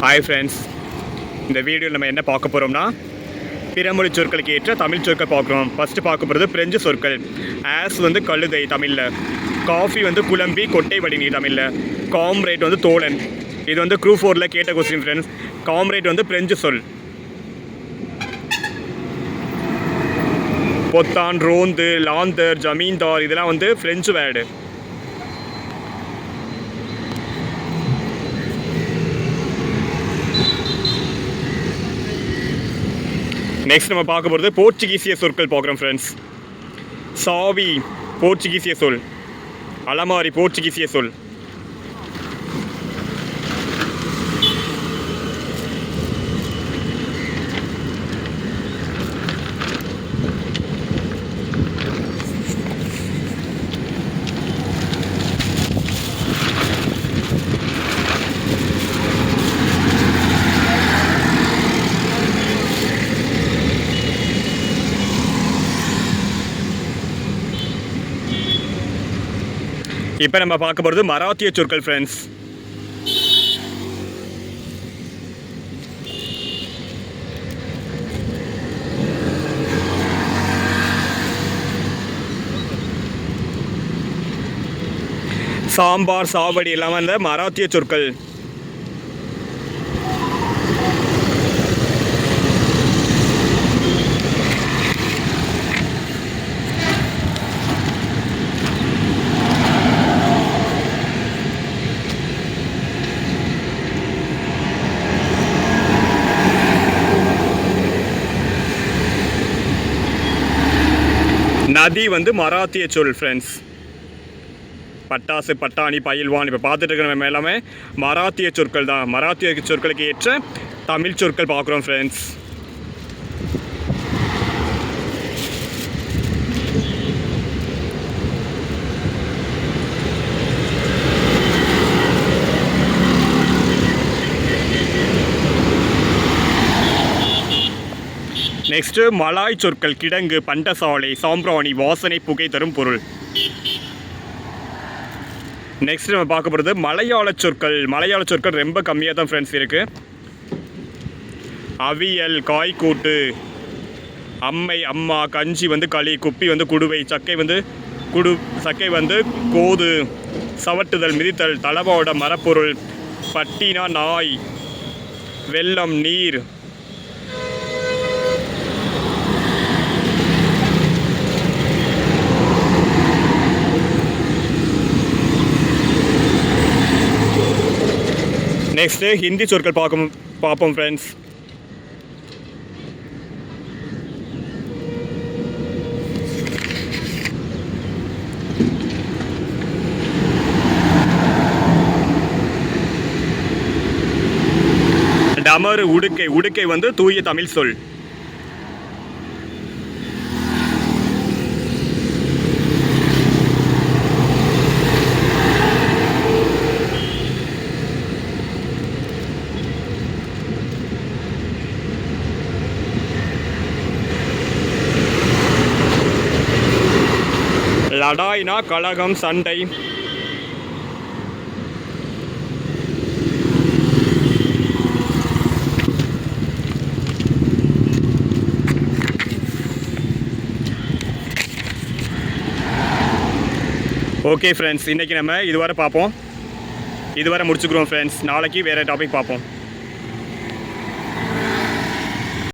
Hi friends, இந்த வீடியோவில் நம்ம என்ன பார்க்க போகிறோம்னா பிறமொழி சொற்களுக்கு ஏற்ற தமிழ் சொற்கள் பார்க்குறோம். ஃபஸ்ட்டு பார்க்க போகிறது பிரெஞ்சு சொற்கள். ஆஸ் வந்து கழுதை தமிழில், காஃபி வந்து குழம்பி கொட்டை வடிநீ தமிழில், காம்ரேட் வந்து தோழன். இது வந்து குரூப் 4ல் கேட்ட கொஸ்டின் ஃப்ரெண்ட்ஸ். காம்ரேட் வந்து பிரெஞ்சு சொல். பொத்தான், ரோந்து, லாந்தர், ஜமீன்தார் இதெல்லாம் வந்து ஃப்ரெஞ்சு வேர்டு. நெக்ஸ்ட் நம்ம பார்க்க போகிறது போர்ச்சுகீசிய சொற்கள் பார்க்குறோம் ஃப்ரெண்ட்ஸ். சாவி போர்ச்சுகீசிய சொல், அலமாரி போர்ச்சுகீசிய சொல். இப்போ நம்ம பார்க்க போகிறது மராத்திய சொற்கள் ஃப்ரெண்ட்ஸ். சாம்பார், சாவடி எல்லாம் அந்த மராத்திய சொற்கள். நதி வந்து மராத்திய சொல் ஃப்ரெண்ட்ஸ். பட்டாசு, பட்டாணி, பயில்வான் இப்போ பார்த்துட்டு இருக்கிற நம்ம எல்லாமே மராத்திய சொற்கள் தான். மராத்திய சொற்களுக்கு ஏற்ற தமிழ் சொற்கள் பார்க்குறோம் ஃப்ரெண்ட்ஸ். நெக்ஸ்ட்டு மலாய் சொற்கள். கிடங்கு, பண்டசாலை, சாம்பிராணி, வாசனை, புகை தரும் பொருள். நெக்ஸ்ட் நம்ம பார்க்க போகிறது மலையாள சொற்கள். மலையாள சொற்கள் ரொம்ப கம்மியாக தான் ஃப்ரெண்ட்ஸ் இருக்குது. அவியல், காய்கூட்டு, அம்மை, அம்மா, கஞ்சி வந்து களி, குப்பி வந்து குடுவை, சக்கை வந்து சக்கை வந்து கோது, சவட்டுதல், மிதித்தல், தளவாட, மரப்பொருள், பட்டினா நாய், வெள்ளம், நீர். நெக்ஸ்ட்டு ஹிந்தி சொற்கள் பார்ப்போம் ஃப்ரெண்ட்ஸ். டமரு, உடுக்கை. உடுக்கை வந்து தூய தமிழ் சொல். லடாய்னா கலகம், சண்டை. ஓகே ஃப்ரெண்ட்ஸ், இன்றைக்கி நம்ம இதுவரை பார்ப்போம். இதுவரை முடிச்சுக்கிறோம் ஃப்ரெண்ட்ஸ். நாளைக்கு வேறு டாபிக் பார்ப்போம்.